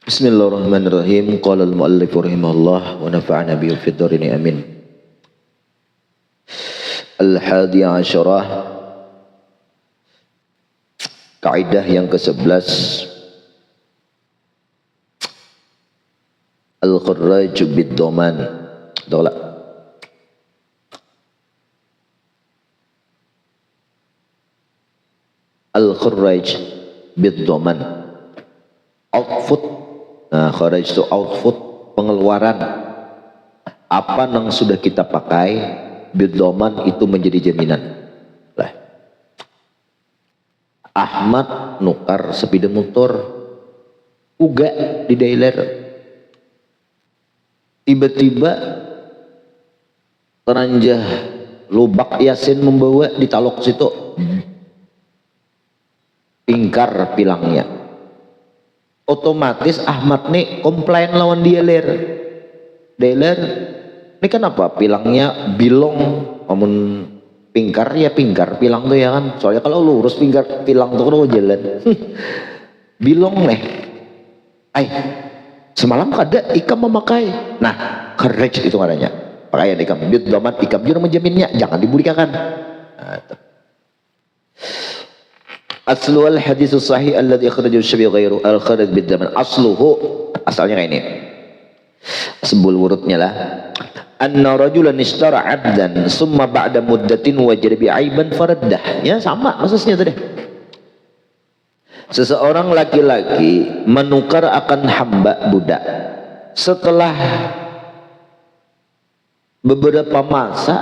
Bismillahirrahmanirrahim. Qala al-muallif rahimahullah wa nafa'ana bihi fid dharain amin. Al-hadi asyarah, kaidah yang ke-11, al-kharraj bid-dhaman. Tolak. Al-kharraj bid-dhaman. Output. Nah, kharaj itu output, pengeluaran. Apa yang sudah kita pakai, bid-dhaman itu menjadi jaminan. Lah. Ahmad nukar sepeda motor, uga di dealer. Tiba-tiba teranjah lubak Yasin membawa di talok situ. Pingkar pilangnya. Otomatis Ahmad nih komplain lawan dealer. Dealer, ini kan apa? Pilangnya bilong, namun pingkar ya pingkar, pilang tuh ya kan. Soalnya kalau lurus pingkar, pilang tuh kan jalan. Bilong nih. Semalam kada ikam memakai. Nah, kharaj itu adanya. Pakaian ikam, bid-dhaman, ikam juga menjaminnya, jangan dibulikakan. Nah, aslu al-hadis sahih alladhi akhrajahu Syafi'i ghairu al-kharaj bid-dhaman. Asluhu, asalnya kayak ini. Sebul wurudnya lah. Anna rajulan ishtara 'abdan summa ba'da muddatin wajada bi'aiban faraddah. Ya sama maksudnya tadi. Seseorang laki-laki menukar akan hamba budak. Setelah beberapa masa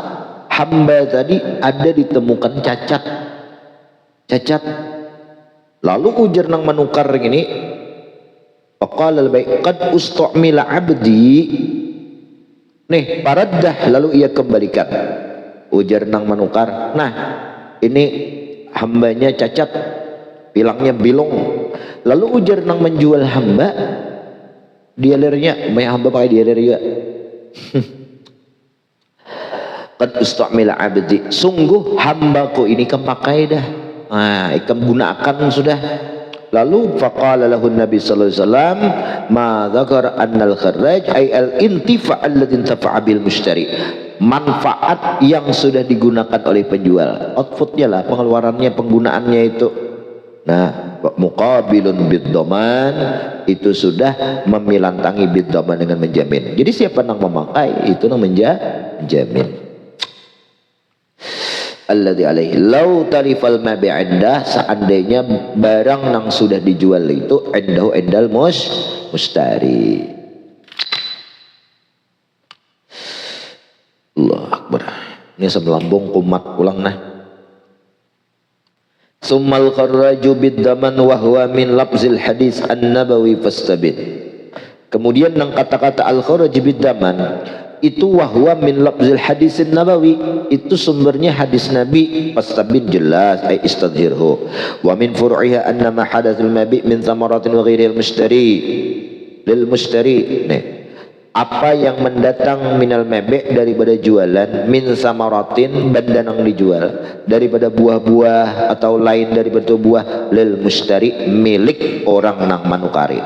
hamba tadi ada ditemukan cacat. Lalu ujar nang menukar gini, faqala al-bai' qad ustamila 'abdi. Nih, paraddah, lalu ia kembalikan. Ujar nang menukar, nah ini hambanya cacat, pilangnya bilong. Lalu ujar nang menjual hamba, dealernya, banyak hamba pakai dealer juga. Qad ustamila 'abdi, sungguh hambaku ini kepakai dah. Nah, ikam gunakan sudah. Lalu faqala lahu Nabi sallallahu alaihi wasallam, ma dzakar annal kharraj ay al intifa' alladhi intafa'a bil mushtari. Manfaat yang sudah digunakan oleh penjual. Outputnya lah, pengeluarannya, penggunaannya itu. Nah, muqabilun bid-dhaman, itu sudah memilantangi bid-dhaman dengan menjamin. Jadi siapa yang memakai itu yang menjamin. Alladzi alaihi law tarifal mabi' indah, seandainya barang yang sudah dijual itu indahu indal mustari. Allah akbar. Ini semelambung kumat ulang nah. Summal kharraju bid-dhaman wa huwa min lafzil hadis an-nabawi fastabid. Kemudian yang kata-kata al-kharraj bid-dhaman itu wahwa min lafzil hadisin nabawi, itu sumbernya hadis Nabi, fastabin jelas ay istadhirhu. Wa min furu'iha anna ma hadathul mabi' min thamaratin wa ghairil mushtari lil mushtari. Nih, apa yang mendatang minal mabi' daripada jualan, min samaratin benda yang dijual, daripada buah-buah atau lain daripada buah, lil mushtari milik orang nang manukari.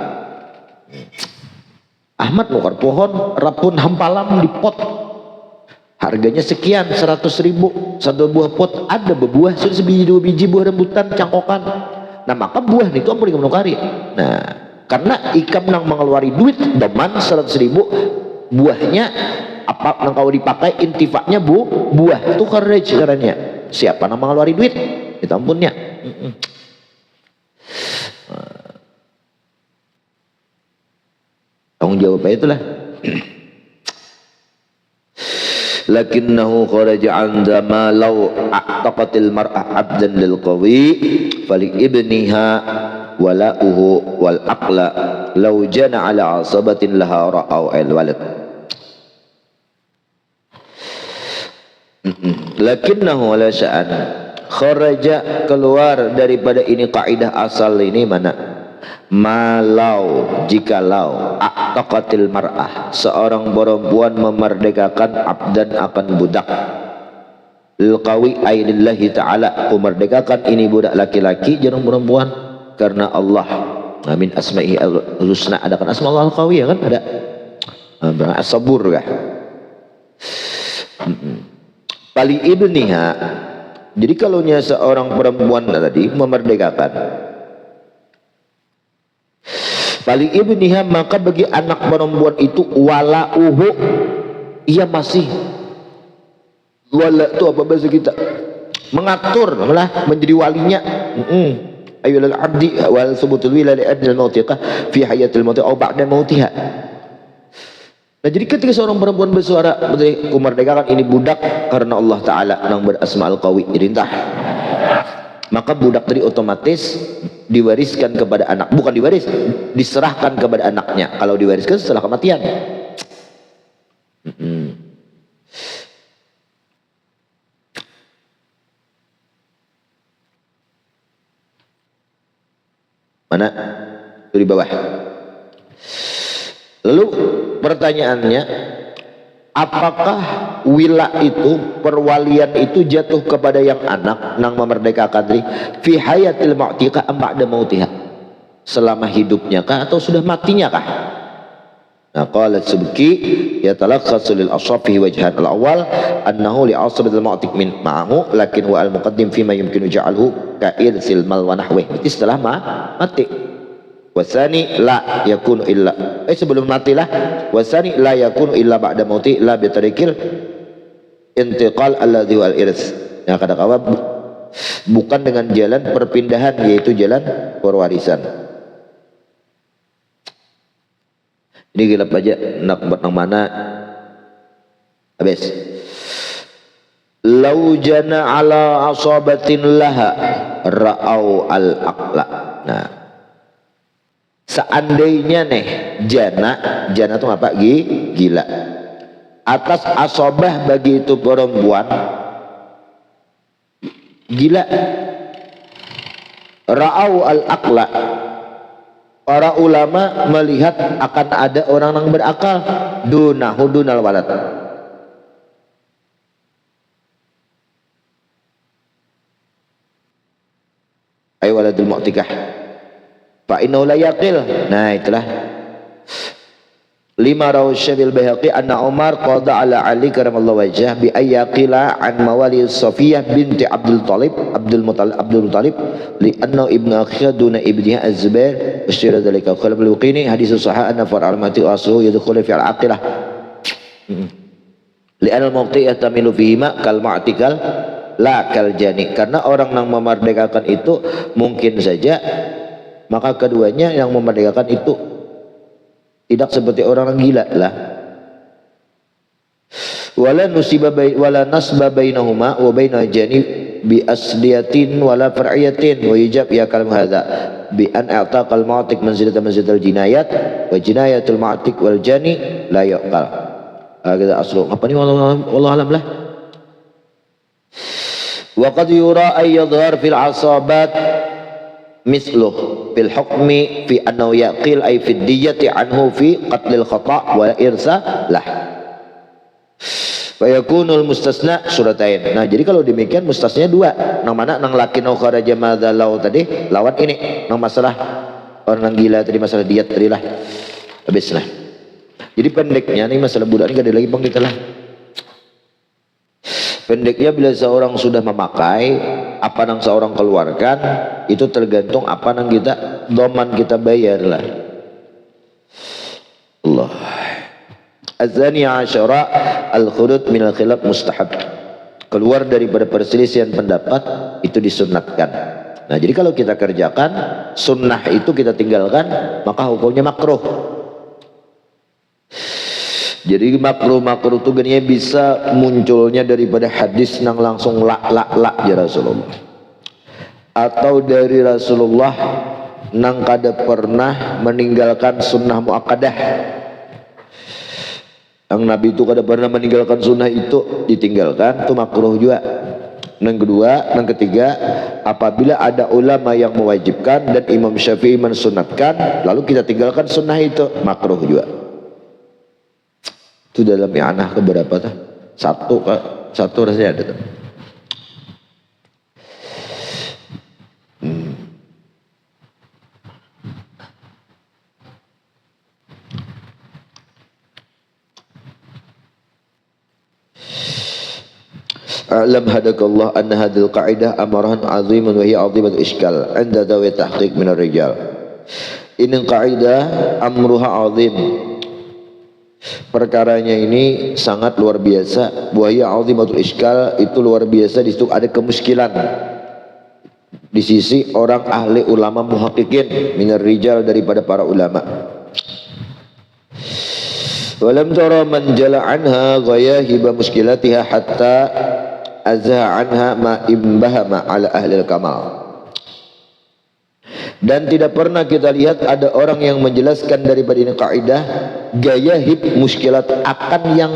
Ahmad nukar pohon rapun hampalam di pot, harganya sekian, 100.000 satu buah pot. Ada berbuah sudah sebiji dua biji buah rambutan cangkokan. Nah maka buah itu ampun ikam nukari. Nah karena ikam nang mengeluari duit dhaman 100.000, buahnya apa nang kau dipakai intifaknya buah itu kharraj caranya. Siapa nang mengeluari duit itu ampunnya. Tanggung jawab itulah. Lakinnahu kharaja an ma law a'taqatil mar'ah 'abdan lil qawi fali ibniha wala'uhu wal aqla law jana 'ala 'asabatin laha ra'au al walad. Lakinnahu la sya'an kharaja keluar daripada ini kaidah asal ini mana? Malau jikalau aqtaqatil mar'ah seorang perempuan memerdekakan abdan akan budak lil qawi ay lillahi ta'ala memerdekakan ini budak laki-laki jangan perempuan karena Allah. Amin asma'i al-husna ada kan asma Allah al-qawi ya kan ada as-sabur kah pali ibniha. Jadi kalau seorang perempuan tadi memerdekakan pali ibniha maka bagi anak perempuan itu walauhu ia masih wala itu apa bahasa kita mengatur malah menjadi walinya. Ayyul abdi wal subutul wila li abdil mautiqah fi hayatil mautiqah atau ba'da mautiha. Nah jadi ketika seorang perempuan bersuara aku merdekakan ini budak karena Allah Ta'ala yang berasma al-qawi irintah, maka budak tadi otomatis diwariskan kepada anak, bukan diwaris, diserahkan kepada anaknya. Kalau diwariskan setelah kematian. Mana? Itu di bawah. Lalu pertanyaannya, apakah wila itu, perwalian itu jatuh kepada yang anak nang memerdekakan diri fi hayatil mu'tiqah am ba'da mautiha, selama hidupnya kah atau sudah matinya kah? Nah qalat Subki yatalakhasu lil ashafi wajhan al-awwal annahu li asabatil mu'tiq min ma'ahu lakin huwa al-muqaddim fi ma yumkinu ja'alhu ka'irsil mal wa nahwih. Setelah mati. Wasani la yakunu illa sebelum matilah wasani la yakunu illa ba'da mauti la bi tariqil intiqal alladhi wal irs. Yang kata kawan bukan dengan jalan perpindahan yaitu jalan perwarisan. Ini kita baca nak nang mana habis. Lau jana ala asabatin laha ra'au al aqla. Nah seandainya nih jana itu apa? Gila atas asobah bagi itu perempuan gila ra'au al-aqla, para ulama melihat akan ada orang yang berakal dunahu dunal walad. Ay waladul mu'tikah fa innahu la yaqil. Nah itulah lima rawu syabil Baihaqi anna Umar qada ala Ali karamallahu wajhah bi ayyaqila an mawali Safiyah binti Abdul Muttalib li anna ibnu akhiha duna ibniha Az-Zubair asyira dzalika qala al-Luqini hadis sahih anna far'al mati aslu yadkhulu fi al-aqilah li anna al-mu'tiyah tamilu fihi ma kal mu'tikal la kal jani. Karena orang yang memerdekakan itu mungkin saja maka keduanya yang memerdekakan itu tidak seperti orang gila lah. Wala nasba bainahuma wa baina jani bi asliyatin wala far'iyatin wa yujab ya kalam hadza bi an i'taqal mu'tiq manzilatal jinayat wa jinayatul mu'tiq wal jani la yuqal. Kita aslu apa ni wallahu alam lah. Wa qad yura ay yadhhar fil asabat misluh fil hukmi fi annahu yaqil ay fi diyati anhu fi qatlil khata' wa irsa lah wa yakunul mustasna suratain. Nah jadi kalau demikian mustasnya dua, nang mana nang laki nau kharaja madzalau tadi lawan ini nang masalah orang gila tadi, masalah diat tadi lah habis lah. Jadi pendeknya nih masalah budak ini gak ada lagi bang kita lah. Pendeknya bila seorang sudah memakai apa yang seorang keluarkan itu tergantung apa yang kita doman kita bayar lah. Allah. Az-zani asyara al-khurud min al-khilaf mustahab. Keluar daripada perselisihan pendapat itu disunatkan. Nah jadi kalau kita kerjakan sunnah itu kita tinggalkan maka hukumnya makruh. Jadi makruh itu gini bisa munculnya daripada hadis yang langsung la ya Rasulullah, atau dari Rasulullah nang kada pernah meninggalkan sunnah muakkadah. Yang Nabi itu kada pernah meninggalkan sunnah itu ditinggalkan, itu makruh juga. Yang kedua, yang ketiga, apabila ada ulama yang mewajibkan dan Imam Syafi'i mensunatkan, lalu kita tinggalkan sunnah itu, makruh juga. Itu dalam i'anah keberapa tuh? Satu rasanya ada tuh. A'lam hadakallah anna hadhil qa'idah amarahan aziman wa hiya azimatul iskal 'inda dawi tahqiq min ar-rijal. Ini kaidah amruha azim. Perkaranya ini sangat luar biasa. Wa hiya azimatul iskal, itu luar biasa, di situ ada kemuskilan di sisi orang ahli ulama muhaqqiqin min ar-rijal, daripada para ulama. Walam tara man jala anha ghayahiba muskilatiha hatta azha anha ma imbahama ala ahli al-kamal. Dan tidak pernah kita lihat ada orang yang menjelaskan daripada ini kaidah gayahib muskilat, akan yang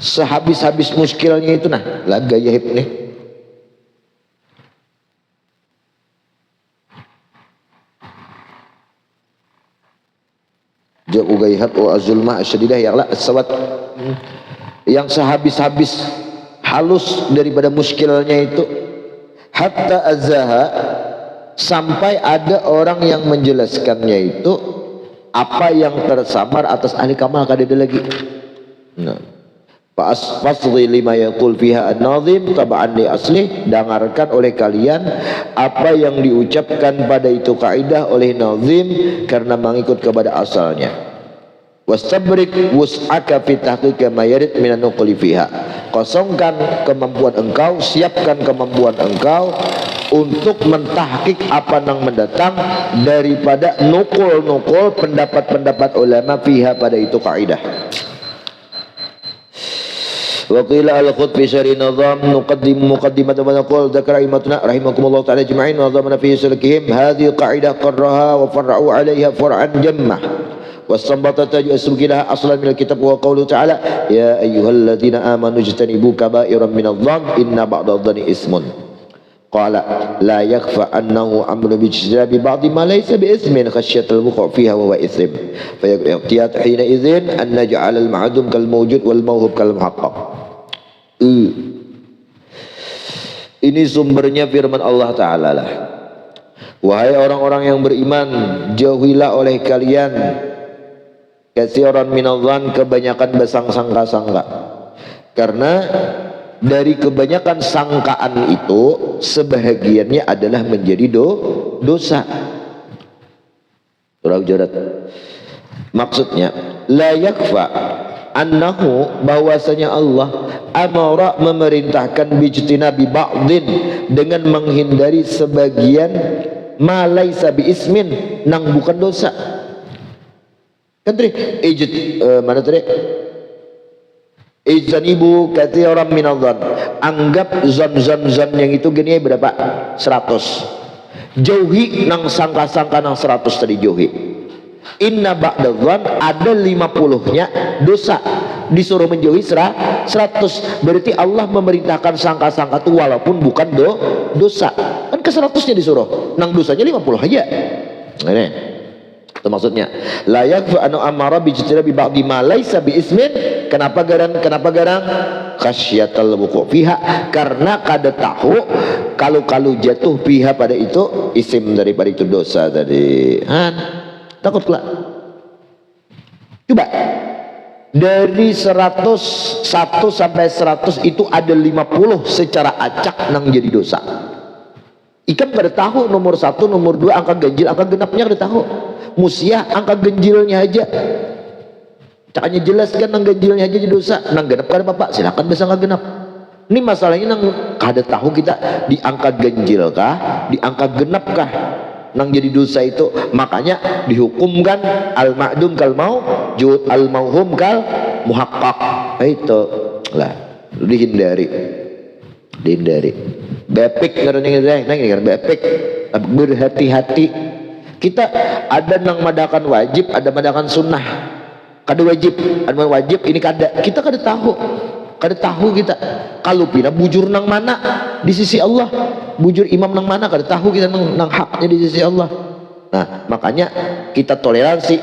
sehabis-habis muskilnya itu, nah lah gayahib nih. Ja'u gayhat wa azulma asyadidah ya Allah as-sawat, yang sehabis-habis halus daripada muskilnya itu, hatta azaha, sampai ada orang yang menjelaskannya itu apa yang tersamar atas ahli kamal kada ada lagi. Nah, fasli lima yaqul fiha an-nazim tab'an li asli, dengarkan oleh kalian apa yang diucapkan pada itu kaidah oleh nazim karena mengikut kepada asalnya. Wastabrik wus'aka fi tahqiq ma yarid minan nuqli fiha, kosongkan kemampuan engkau, siapkan kemampuan engkau untuk mentahqiq apa yang mendatang daripada nukul-nukul pendapat-pendapat ulama fiha pada itu kaidah. Wa qila al-khut fi syari nizam nuqaddim muqaddimatan wa naqul dzakara imatuna rahimakumullah ta'ala jami'in wa dhamana fi sulkihim hadhihi qaidah qarraha wa farra'u 'alayha far'an jammah واستنبطت أسلكها أصلا من الكتاب وقوله تعالى يا أيها الذين آمنوا اجتنبوا كبائر من الظن إن بعض الظن إثم قال لا يخفى أنه أمر باجتناب بعض ما ليس بإثم خشية الوقوع فيها وهو إثم فيقتضي حينئذ أن نجعل المعدوم كالموجود والموهوب كالمحقق. Ini sumbernya firman Allah Ta'ala lah. Wahai orang-orang yang beriman, jauhilah oleh kalian katsiran minadh-dhann, kebanyakan bersangka-sangka. Karena dari kebanyakan sangkaan itu sebahagiannya adalah menjadi dosa. Surah Hujurat. Maksudnya la yakfa annahu, bahwasanya Allah amara, memerintahkan bijtinabi ba'din, dengan menghindari sebagian ma laisa bi ismin, nang bukan dosa. Kan tadi mana tadi? Ijtanibu katsiran minadh-dhann, anggap zon yang itu gini berapa? 100. Jauhi nang sangka-sangka nang 100 tadi jauhi. Inna ba'dadh-dhann, ada 50-nya dosa, disuruh menjauhi 100. Berarti Allah memerintahkan sangka-sangka itu walaupun bukan dosa. Kan ke 100-nya disuruh, nang dosanya 50 aja. Nah, ini itu maksudnya. La yakfu anu amara bijtinabi ba'di ma laisa bi ismin. Kenapa garang? Khasyatal wuqu' fiha, karena kada tahu kalau jatuh fiha pada itu isim daripada itu dosa tadi. Takut pula. Coba dari 101 sampai 100 itu ada 50 secara acak nang jadi dosa. Ikan kada tahu nomor 1, nomor 2 angka ganjil, angka genapnya kada tahu. Musiah angka ganjilnya aja. Caranya jelaskan nang ganjilnya aja jadi dosa. Nang genap kada apa-apa, silakan bisa angka genap. Ini masalahnya nang kada tahu kita di angka ganjil kah, di angka genap kah nang jadi dosa itu. Makanya dihukumkan al-ma'dum kal maujud, al-mauhum kal muhaqqaq. Itu lah dihindari. Bepik ngaranya ini kan bepik, berhati-hati. Kita ada nang madakan wajib, ada madakan sunnah. Kada wajib, ada wajib ini kada. Kita kada tahu. kada tahu kita kalau pina bujur nang mana di sisi Allah, bujur imam nang mana kada tahu kita nang haknya di sisi Allah. Nah makanya kita toleransi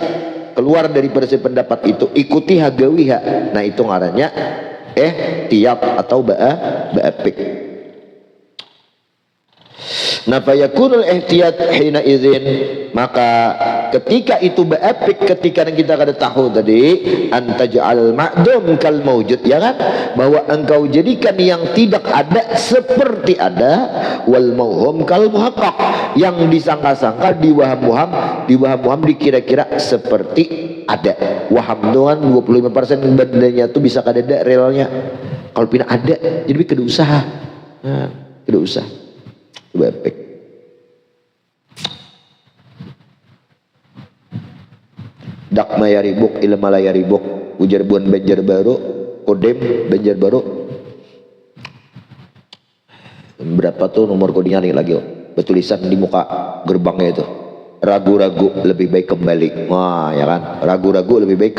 keluar daripada pendapat itu, ikuti hagawiha. Nah itu ngarannya tiap atau ba'apik. Nah fayakunul ihtiyat hina idzin, maka ketika itu ba'apik, ketika kita kada tahu tadi antaj'al ma'dum kal maujud, ya kan, bahwa engkau jadikan yang tidak ada seperti ada, wal mauhum kal muhaqqaq, yang disangka-sangka diwaham-waham dikira-kira seperti ada. Waham doang 25% bandanya tuh bisa kada ada realnya. Kalau pina ada jadi kada usaha. Nah, kada usah. Bapik. Dak mayaribuk ilma layaribuk, ujar buan Banjarbaru, kodem Banjarbaru. Berapa tuh nomor kodenya nih lagi? Bertulisan di muka gerbangnya itu. Ragu-ragu lebih baik kembali. Wah, ya kan? Ragu-ragu lebih baik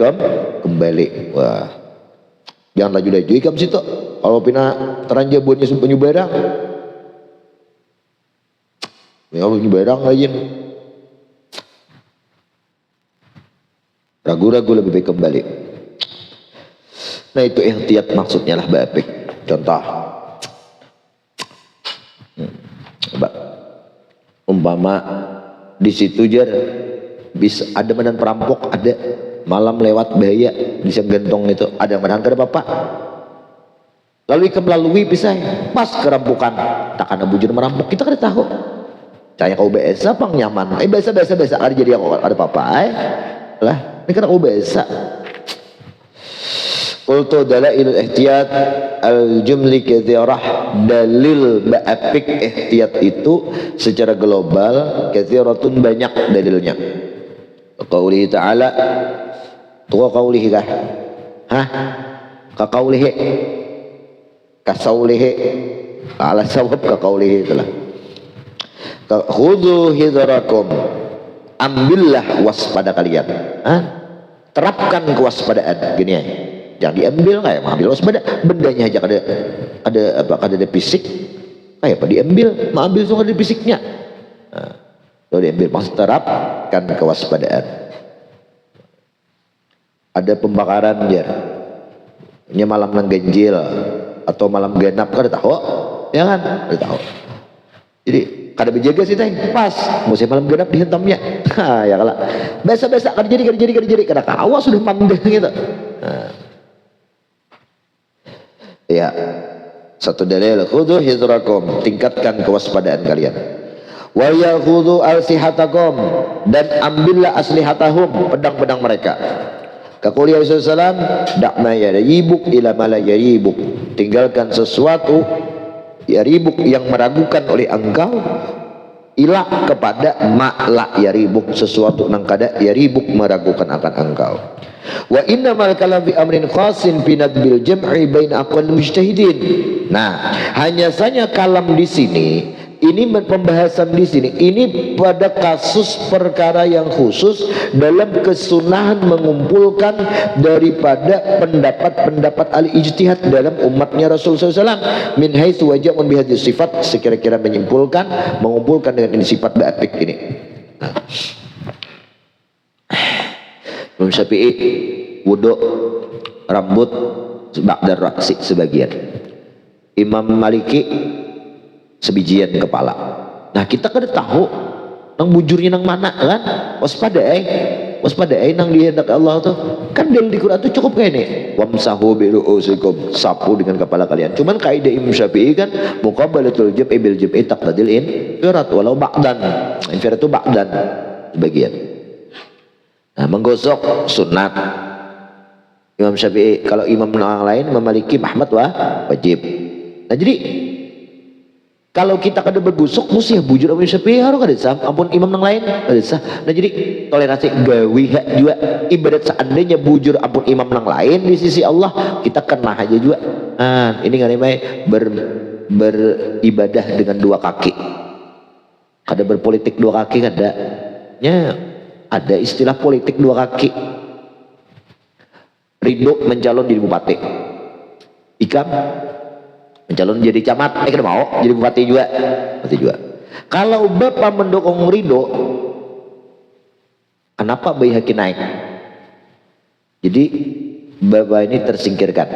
kembali. Wah. Jangan laju-laju ikam situ. Kalau pina teranja buatnya penyu barang. Ya penyu barang lagi. Ragu-ragu lebih baik kembali. Nah itu ihtiyat maksudnya lah bapik. Contoh. Coba. Umpama di situ jar bisa ada medan perampok, ada malam lewat bahaya bisa gentong itu, ada medan kada apa-apa, lalu ikam lalui pisah pas kerampukan, tak ada bujur merampok, kita kada tahu. Caya kau biasa pang nyaman, biasa ada jadi aku ada apa-apa lah, ini kan kau biasa. Qultu dalailul ihtiyat al-jumli katsirah, dalil ba'apik ihtiyat itu secara global katsiratun, banyak dalilnya. Qauli ta'ala, tuwa qaulihi kah? Hah? Ka qaulihi, ka saulihi, ala sawab ka qaulihi itulah. Khudhu hidrakum, ambillah waspada kalian. Hah? Terapkan kewaspadaan, gini ya. Jangan diambil, kayak mengambil waspada, bendanya aja ada apa, ada fisik, kayak apa diambil, mengambil semua ada fisiknya. Nah, kalau diambil maksud terapkan kewaspadaan. Ada pembakaran jar, ini malam nang ganjil atau malam genap, kada tahu, ya kan, kada tahu. Jadi kada berjaga sih teh, pas musim malam genap dihentamnya, ya kalah. Biasa kada jadi, kada kawa sudah mandeng gitu. Nah. Ya, satu dalil, khudhu hidrakum, tingkatkan kewaspadaan kalian. Wa yakhudhu alsihatakum, dan ambillah aslihatahum, pedang-pedang mereka. Kaquli Rasulullah SAW, da'ma yaribuk ila ma la yaribuk, tinggalkan sesuatu yaribuk yang meragukan oleh engkau, ila kepada ma la yaribuk, sesuatu nang kada yaribuk meragukan akan engkau. Wa innamal kalam fi amrin khasin fi nadbil jam'i baina aqwal mujtahidin. Nah, hanya saja kalam di sini, ini pembahasan di sini, ini pada kasus perkara yang khusus dalam kesunahan mengumpulkan daripada pendapat-pendapat ahli ijtihad dalam umatnya Rasulullah SAW, min haitsu waja'un bihadhihi sifat, sekira-kira mengumpulkan dengan ini sifat ba'atik ini. Nah. Imam Syafi'i wudu rambut ba'dar raksi sebagian, Imam Maliki sebijian kepala. Nah kita kada tahu nang bujurnya nang mana kan, waspada nang dihendak Allah tuh kan, dalil di Quran tuh cukup kayak ini, wamsahu bi ru'usikum, sapu dengan kepala kalian. Cuman kaidah Imam Syafi'i kan muqabalatul jam'i bil jam'i taqtadil infirat walau ba'dan, infirat itu ba'dan sebagian. Nah, menggosok sunat Imam Syafi'i, kalau imam yang lain memiliki Ahmad wajib. Nah jadi kalau kita kada bergosok mesti bujur Imam Syafi'i harus kada sah, ampun imam yang lain kada sah. Nah jadi toleransi gawiha juga, ibadat seandainya bujur ampun imam yang lain di sisi Allah, kita kena aja juga. Nah ini kan beribadah dengan dua kaki, kada berpolitik dua kaki, kada nya. Ada istilah politik dua kaki. Ridho mencalon jadi bupati, Ikam mencalon jadi camat, kan mau jadi bupati juga. Bupati juga. Kalau Bapak mendukung Ridho, kenapa Baihaqi naik? Jadi Bapak ini tersingkirkan.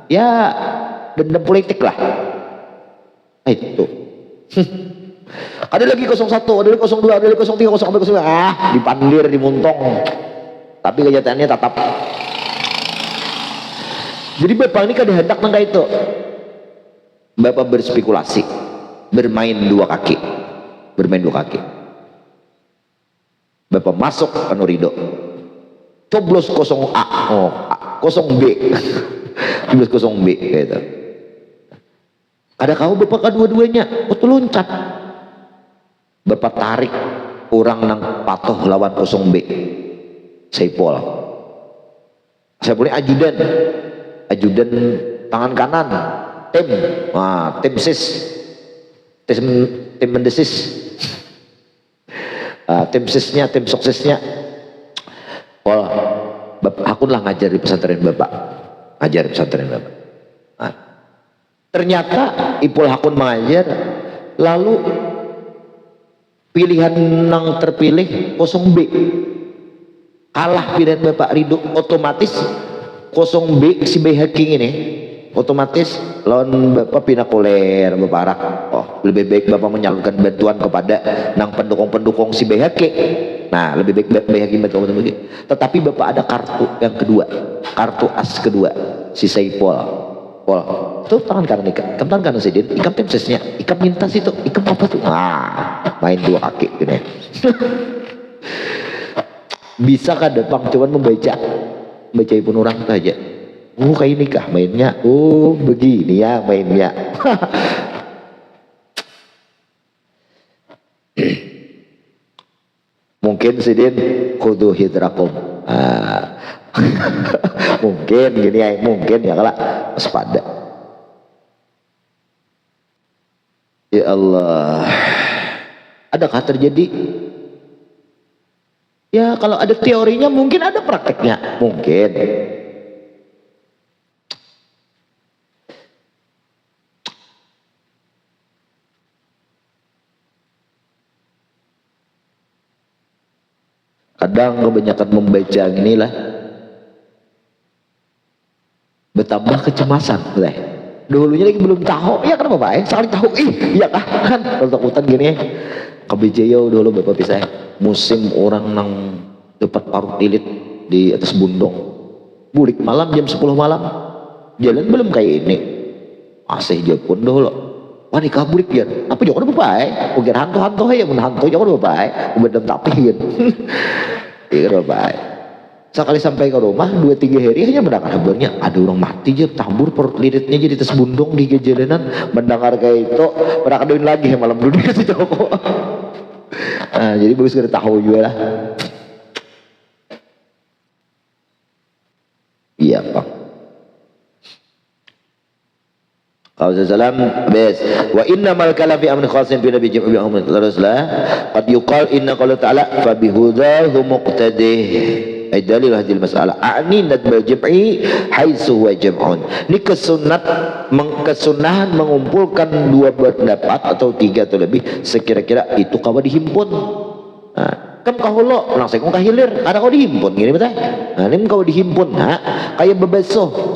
Ya dendam politik lah. Itu. Ada lagi 01, ada lagi 02, ada lagi 03, 04, 09. Dipandir, dimuntong. Tapi kenyataannya tetap. Jadi Bapak ini kan hendak nangka itu. Bapak berspekulasi, bermain dua kaki. Bapak masuk anu Ridho. Coblos 0A, 0B. Coblos 0B gitu. Ada kau Bapak kedua-duanya, waktu loncat. Bapak tarik orang nang patuh lawan 0B. Saipul. Saipul ini ajudan tangan kanan. Tim sis. Tim mendesis. Tim sisnya, tim suksesnya. Aku lah ngajar di pesantren Bapak. Ternyata Ipul Hakun mengajar, lalu pilihan yang terpilih 0B. Kalah pilihan Bapak Ridho, otomatis 0B si Baihaqi ini otomatis lawan Bapak pinakuler Bapak Arak. Lebih baik Bapak menyalurkan bantuan kepada nang pendukung-pendukung si Baihaqi. Nah, lebih baik Baihaqi bantuan. Tetapi Bapak ada kartu yang kedua, kartu as kedua, si Saipul. Tuh tangan kanan ikam tangan kanan Sidin, ikam tim sesnya, ikam mintas itu, ikam apa tuh? Main dua kaki gini. Bisa kan Bang cuman membaca pun orang saja. Kayak ini kah mainnya? Begini ya mainnya. Mungkin Sidin kudu hidrakum. Mungkin gini ya, mungkin ya kalau waspada. Ya Allah, adakah terjadi? Ya kalau ada teorinya mungkin ada prakteknya, mungkin. Kadang kebanyakan membaca inilah bertambah kecemasan lah. Dulunya lagi belum tahu, ya kan Bapak sekali tahu, iya kan takutan gini kebejayo dulu Bapak bisa musim orang nang dapat parut lilit di atas bundong bulik malam jam 10 malam jalan belum kayak ini asih Jepun dulu nikah bulik ya apa jangan Bapak mungkin hantu-hantu ya menhantu jangan Bapak bedem tapi gitu. Iya kan Bapak sekali sampai ke rumah 2-3 hari hanya mendengar kabarnya ada orang mati aja tabur perut lilitnya jadi atas bundong di jalanan mendengar kayak itu pernah kadoin lagi malam dunia si Joko. Jadi bagus kita tahu juga lah. Iya Pak. Kalau salam bes wa innamal kalam fi amrin khasin fi nabi jam'i bi teruslah qad yuqal inna qala ta'ala fa bihudahu muqtadih ay dalil hadil masalah a'ni nadbal jam'i haitsu wa jam'un. Ini kesunahan mengumpulkan dua pendapat atau tiga atau lebih sekira-kira itu kawa dihimpun. Kan kahula langsung kau kahilir ada kau dihimpun gini betul. Ini kau dihimpun kayak bebeso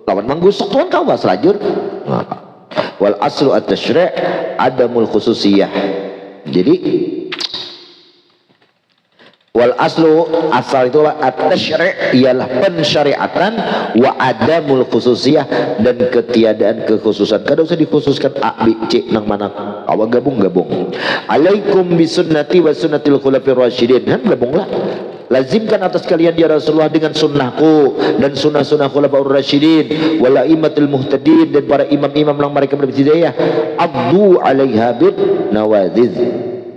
lawan manggusuk tuan kau selajur. Wal aslu at-tasyri' adamul khususiyah. Jadi wal aslu asal itu at-tasyri' ialah pensyariatan wa adamul khususiyah dan ketiadaan kekhususan. Kada usah dikhususkan A B C nang mana kawa gabung-gabung. Alaikum bisunnati wa sunnatil khulafir rasyidin. Gabunglah. Lazimkan atas kalian ya Rasulullah dengan sunnahku dan sunnah-sunnah khulafaur rasyidin wal a'immatul muhtadin dan para imam-imam yang mereka berhidayah. Abdu 'alaiha bin nawaziz.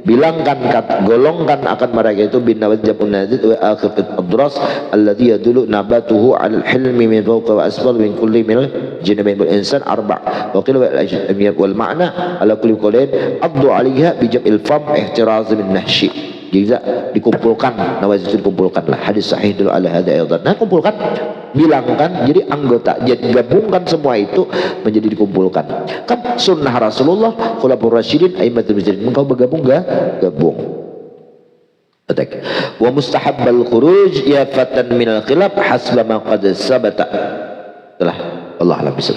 Bilangkan golongkan akan mereka itu bin nawaz jabun nazid wa akhir ad-dras alladhi yadullu nabatuhu 'ala al-hilmi min fawqa wa asfal min kulli min jinamin bil insan arba' wa qila wal ma'na ala kulli qawlin abdu 'alaiha bi jam'il fam ihtiraz min nahshi. Jadi dikumpulkan, nawazil itu dikumpulkan lah. Hadis sahih dulu ala hadza aidan. Nah, kumpulkan, bilangkan jadi anggota, jadi gabungkan semua itu menjadi dikumpulkan. Kan sunnah Rasulullah, khulafaur rasyidin, aimatul mujtahidin. Engkau bergabung gabung. Baik. Wa mustahabbal khuruj ya fatan minal khilaf hasba ma qad sabata. Telah Allah alam bisa